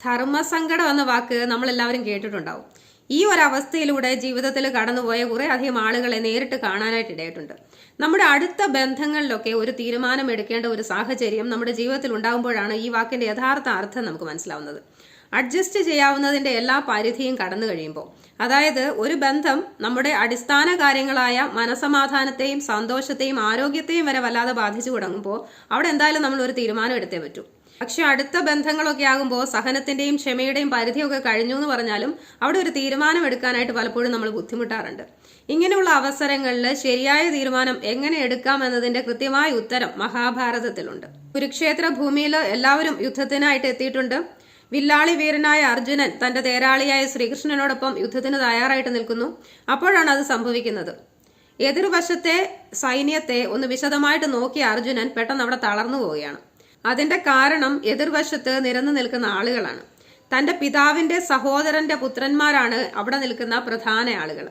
ധർമ്മസങ്കടം എന്ന വാക്ക് നമ്മളെല്ലാവരും കേട്ടിട്ടുണ്ടാവും. ഈ ഒരവസ്ഥയിലൂടെ ജീവിതത്തിൽ കടന്നുപോയ കുറെ അധികം ആളുകളെ നേരിട്ട് കാണാനായിട്ട് ഇടയായിട്ടുണ്ട്. നമ്മുടെ അടുത്ത ബന്ധങ്ങളിലൊക്കെ ഒരു തീരുമാനം എടുക്കേണ്ട ഒരു സാഹചര്യം നമ്മുടെ ജീവിതത്തിൽ ഉണ്ടാകുമ്പോഴാണ് ഈ വാക്കിന്റെ യഥാർത്ഥ അർത്ഥം നമുക്ക് മനസ്സിലാവുന്നത്. അഡ്ജസ്റ്റ് ചെയ്യാവുന്നതിന്റെ എല്ലാ പരിധിയും കടന്നു കഴിയുമ്പോൾ, അതായത് ഒരു ബന്ധം നമ്മുടെ അടിസ്ഥാന കാര്യങ്ങളായ മനസമാധാനത്തെയും സന്തോഷത്തെയും ആരോഗ്യത്തെയും വരെ വല്ലാതെ ബാധിച്ചു തുടങ്ങുമ്പോൾ അവിടെ എന്തായാലും നമ്മൾ ഒരു തീരുമാനം എടുത്തേ പറ്റൂ. പക്ഷെ അടുത്ത ബന്ധങ്ങളൊക്കെ ആകുമ്പോൾ സഹനത്തിന്റെയും ക്ഷമയുടെയും പരിധിയൊക്കെ കഴിഞ്ഞു എന്ന് പറഞ്ഞാലും അവിടെ ഒരു തീരുമാനം എടുക്കാനായിട്ട് പലപ്പോഴും നമ്മൾ ബുദ്ധിമുട്ടാറുണ്ട്. ഇങ്ങനെയുള്ള അവസരങ്ങളിൽ ശരിയായ തീരുമാനം എങ്ങനെ എടുക്കാം എന്നതിന്റെ കൃത്യമായ ഉത്തരം മഹാഭാരതത്തിലുണ്ട്. കുരുക്ഷേത്ര ഭൂമിയിൽ എല്ലാവരും യുദ്ധത്തിനായിട്ട് എത്തിയിട്ടുണ്ട്. വില്ലാളി വീരനായ അർജുനൻ തന്റെ തേരാളിയായ ശ്രീകൃഷ്ണനോടൊപ്പം യുദ്ധത്തിന് തയ്യാറായിട്ട് നിൽക്കുന്നു. അപ്പോഴാണ് അത് സംഭവിക്കുന്നത്. എതിർവശത്തെ സൈന്യത്തെ ഒന്ന് വിശദമായിട്ട് നോക്കിയ അർജുനൻ പെട്ടെന്ന് അവിടെ തളർന്നു പോവുകയാണ്. അതിന്റെ കാരണം എതിർവശത്ത് നിരന്നു നിൽക്കുന്ന ആളുകളാണ്. തന്റെ പിതാവിന്റെ സഹോദരന്റെ പുത്രന്മാരാണ് അവിടെ നിൽക്കുന്ന പ്രധാന ആളുകൾ.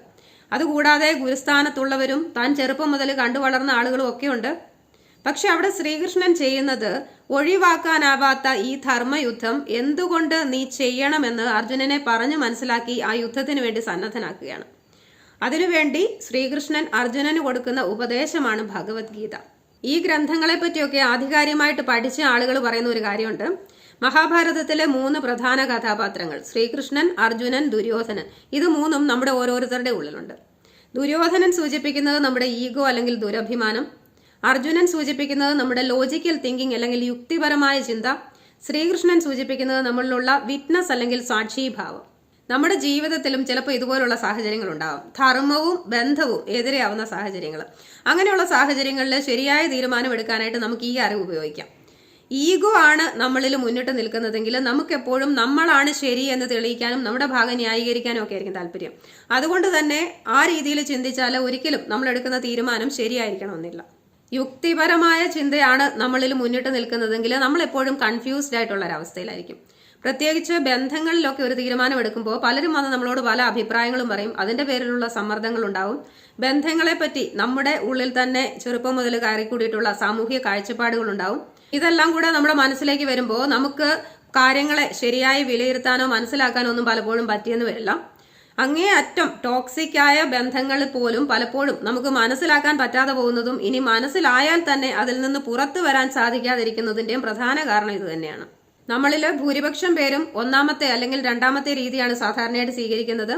അതുകൂടാതെ ഗുരുസ്ഥാനത്തുള്ളവരും താൻ ചെറുപ്പം മുതൽ കണ്ടു വളർന്ന ആളുകളും ഒക്കെയുണ്ട്. പക്ഷെ അവിടെ ശ്രീകൃഷ്ണൻ ചെയ്യുന്നത് ഒഴിവാക്കാനാവാത്ത ഈ ധർമ്മയുദ്ധം എന്തുകൊണ്ട് നീ ചെയ്യണമെന്ന് അർജുനനെ പറഞ്ഞു മനസ്സിലാക്കി ആ യുദ്ധത്തിന് വേണ്ടി സന്നദ്ധനാക്കുകയാണ്. അതിനുവേണ്ടി ശ്രീകൃഷ്ണൻ അർജുനന് കൊടുക്കുന്ന ഉപദേശമാണ് ഭഗവത്ഗീത. ഈ ഗ്രന്ഥങ്ങളെ പറ്റിയൊക്കെ ആധികാരികമായിട്ട് പഠിച്ച ആളുകൾ പറയുന്ന ഒരു കാര്യമുണ്ട്. മഹാഭാരതത്തിലെ 3 പ്രധാന കഥാപാത്രങ്ങൾ ശ്രീകൃഷ്ണൻ, അർജുനൻ, ദുര്യോധനൻ, ഇത് 3ഉം നമ്മുടെ ഓരോരുത്തരുടെ ഉള്ളിലുണ്ട്. ദുര്യോധനൻ സൂചിപ്പിക്കുന്നത് നമ്മുടെ ഈഗോ അല്ലെങ്കിൽ ദുരഭിമാനം, അർജുനൻ സൂചിപ്പിക്കുന്നത് നമ്മുടെ ലോജിക്കൽ തിങ്കിങ് അല്ലെങ്കിൽ യുക്തിപരമായ ചിന്ത, ശ്രീകൃഷ്ണൻ സൂചിപ്പിക്കുന്നത് നമ്മളിലുള്ള വിറ്റ്നസ് അല്ലെങ്കിൽ സാക്ഷിഭാവം. നമ്മുടെ ജീവിതത്തിലും ചിലപ്പോൾ ഇതുപോലുള്ള സാഹചര്യങ്ങൾ ഉണ്ടാവും. ധർമ്മവും ബന്ധവും എതിരെയാവുന്ന സാഹചര്യങ്ങൾ. അങ്ങനെയുള്ള സാഹചര്യങ്ങളിൽ ശരിയായ തീരുമാനം എടുക്കാനായിട്ട് നമുക്ക് ഈ അറിവ് ഉപയോഗിക്കാം. ഈഗോ ആണ് നമ്മളിൽ മുന്നിട്ട് നിൽക്കുന്നതെങ്കിൽ നമുക്കെപ്പോഴും നമ്മളാണ് ശരി എന്ന് തെളിയിക്കാനും നമ്മുടെ ഭാഗം ന്യായീകരിക്കാനും ഒക്കെ ആയിരിക്കും താല്പര്യം. അതുകൊണ്ട് തന്നെ ആ രീതിയിൽ ചിന്തിച്ചാൽ ഒരിക്കലും നമ്മൾ എടുക്കുന്ന തീരുമാനം ശരിയായിരിക്കണമെന്നില്ല. യുക്തിപരമായ ചിന്തയാണ് നമ്മളിൽ മുന്നിട്ട് നിൽക്കുന്നതെങ്കിൽ നമ്മൾ എപ്പോഴും കൺഫ്യൂസ്ഡ് ആയിട്ടുള്ള ഒരവസ്ഥയിലായിരിക്കും. പ്രത്യേകിച്ച് ബന്ധങ്ങളിലൊക്കെ ഒരു തീരുമാനം എടുക്കുമ്പോൾ പലരും വന്ന് നമ്മളോട് പല അഭിപ്രായങ്ങളും പറയും. അതിന്റെ പേരിലുള്ള സമ്മർദ്ദങ്ങൾ ഉണ്ടാവും. ബന്ധങ്ങളെ പറ്റി നമ്മുടെ ഉള്ളിൽ തന്നെ ചെറുപ്പം മുതൽ കയറിക്കൂടിയിട്ടുള്ള സാമൂഹിക കാഴ്ചപ്പാടുകൾ ഉണ്ടാവും. ഇതെല്ലാം കൂടെ നമ്മുടെ മനസ്സിലേക്ക് വരുമ്പോൾ നമുക്ക് കാര്യങ്ങളെ ശരിയായി വിലയിരുത്താനോ മനസ്സിലാക്കാനോ ഒന്നും പലപ്പോഴും പറ്റിയെന്ന് വരില്ല. അങ്ങേയറ്റം ടോക്സിക് ആയ ബന്ധങ്ങൾ പോലും പലപ്പോഴും നമുക്ക് മനസ്സിലാക്കാൻ പറ്റാതെ പോകുന്നതും ഇനി മനസ്സിലായാൽ തന്നെ അതിൽ നിന്ന് പുറത്തു വരാൻ സാധിക്കാതിരിക്കുന്നതിന്റെയും പ്രധാന കാരണം ഇത് തന്നെയാണ്. നമ്മളിൽ ഭൂരിപക്ഷം പേരും ഒന്നാമത്തെ അല്ലെങ്കിൽ രണ്ടാമത്തെ രീതിയാണ് സാധാരണയായിട്ട് സ്വീകരിക്കുന്നത്.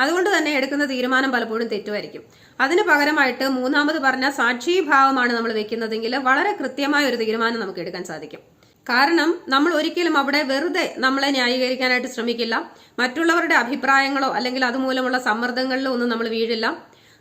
അതുകൊണ്ട് തന്നെ എടുക്കുന്ന തീരുമാനം പലപ്പോഴും തെറ്റുമായിരിക്കും. അതിന് പകരമായിട്ട് മൂന്നാമത് പറഞ്ഞ സാക്ഷിഭാവമാണ് നമ്മൾ വെക്കുന്നതെങ്കിൽ വളരെ കൃത്യമായ ഒരു തീരുമാനം നമുക്ക് എടുക്കാൻ സാധിക്കും. കാരണം നമ്മൾ ഒരിക്കലും അവിടെ വെറുതെ നമ്മളെ ന്യായീകരിക്കാനായിട്ട് ശ്രമിക്കില്ല. മറ്റുള്ളവരുടെ അഭിപ്രായങ്ങളോ അല്ലെങ്കിൽ അതുമൂലമുള്ള സമ്മർദ്ദങ്ങളിലോ ഒന്നും നമ്മൾ വീഴില്ല.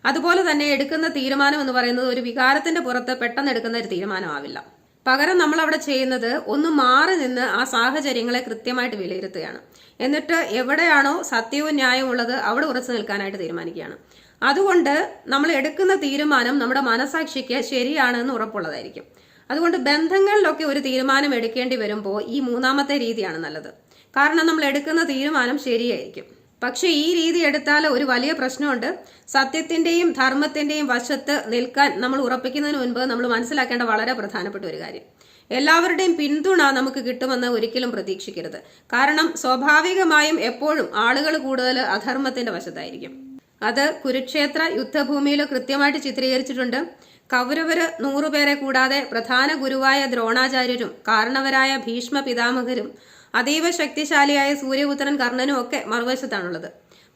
അതുപോലെ തന്നെ എടുക്കുന്ന തീരുമാനം എന്ന് പറയുന്നത് ഒരു വികാരത്തിന്റെ പുറത്ത് പെട്ടെന്ന് എടുക്കുന്ന ഒരു തീരുമാനമാവില്ല. പകരം നമ്മൾ അവിടെ ചെയ്യുന്നത് ഒന്ന് മാറി നിന്ന് ആ സാഹചര്യങ്ങളെ കൃത്യമായിട്ട് വിലയിരുത്തുകയാണ്. എന്നിട്ട് എവിടെയാണോ സത്യവും ന്യായവും ഉള്ളത് അവിടെ ഉറച്ചു നിൽക്കാനായിട്ട് തീരുമാനിക്കുകയാണ്. അതുകൊണ്ട് നമ്മൾ എടുക്കുന്ന തീരുമാനം നമ്മുടെ മനസാക്ഷിക്ക് ശരിയാണെന്ന് ഉറപ്പുള്ളതായിരിക്കും. അതുകൊണ്ട് ബന്ധങ്ങളിലൊക്കെ ഒരു തീരുമാനം എടുക്കേണ്ടി വരുമ്പോൾ ഈ മൂന്നാമത്തെ രീതിയാണ് നല്ലത്. കാരണം നമ്മൾ എടുക്കുന്ന തീരുമാനം ശരിയായിരിക്കും. പക്ഷെ ഈ രീതി എടുത്താൽ ഒരു വലിയ പ്രശ്നമുണ്ട്. സത്യത്തിന്റെയും ധർമ്മത്തിന്റെയും വശത്ത് നിൽക്കാൻ നമ്മൾ ഉറപ്പിക്കുന്നതിന് മുൻപ് നമ്മൾ മനസ്സിലാക്കേണ്ട വളരെ പ്രധാനപ്പെട്ട ഒരു കാര്യം, എല്ലാവരുടെയും പിന്തുണ നമുക്ക് കിട്ടുമെന്ന് ഒരിക്കലും പ്രതീക്ഷിക്കരുത്. കാരണം സ്വാഭാവികമായും എപ്പോഴും ആളുകൾ കൂടുതൽ അധർമ്മത്തിന്റെ വശത്തായിരിക്കും. അത് കുരുക്ഷേത്ര യുദ്ധഭൂമിയിൽ കൃത്യമായിട്ട് ചിത്രീകരിച്ചിട്ടുണ്ട്. കൗരവര് 100 പേരെ കൂടാതെ പ്രധാന ഗുരുവായ ദ്രോണാചാര്യരും കാരണവരായ ഭീഷ്മ പിതാമഹരും അതീവ ശക്തിശാലിയായ സൂര്യപുത്രൻ കർണനും ഒക്കെ മറുവശത്താണുള്ളത്.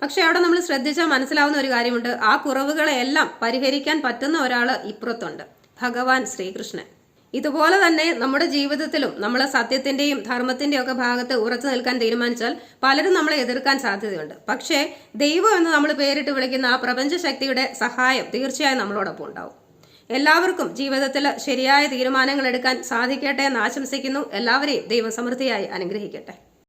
പക്ഷെ അവിടെ നമ്മൾ ശ്രദ്ധിച്ചാൽ മനസ്സിലാവുന്ന ഒരു കാര്യമുണ്ട്. ആ കുറവുകളെല്ലാം പരിഹരിക്കാൻ പറ്റുന്ന ഒരാള് ഇപ്പുറത്തുണ്ട്, ഭഗവാൻ ശ്രീകൃഷ്ണൻ. ഇതുപോലെ തന്നെ നമ്മുടെ ജീവിതത്തിലും നമ്മൾ സത്യത്തിന്റെയും ധർമ്മത്തിന്റെയും ഒക്കെ ഭാഗത്ത് ഉറച്ചു നിൽക്കാൻ തീരുമാനിച്ചാൽ പലരും നമ്മളെ എതിർക്കാൻ സാധ്യതയുണ്ട്. പക്ഷേ ദൈവം എന്ന് നമ്മൾ പേരിട്ട് വിളിക്കുന്ന ആ പ്രപഞ്ച ശക്തിയുടെ സഹായം തീർച്ചയായും നമ്മളോടൊപ്പം ഉണ്ടാവും. എല്ലാവർക്കും ജീവിതത്തിൽ ശരിയായ തീരുമാനങ്ങൾ എടുക്കാൻ സാധിക്കട്ടെ എന്ന് ആശംസിക്കുന്നു. എല്ലാവരെയും ദൈവം സമൃദ്ധിയായി അനുഗ്രഹിക്കട്ടെ.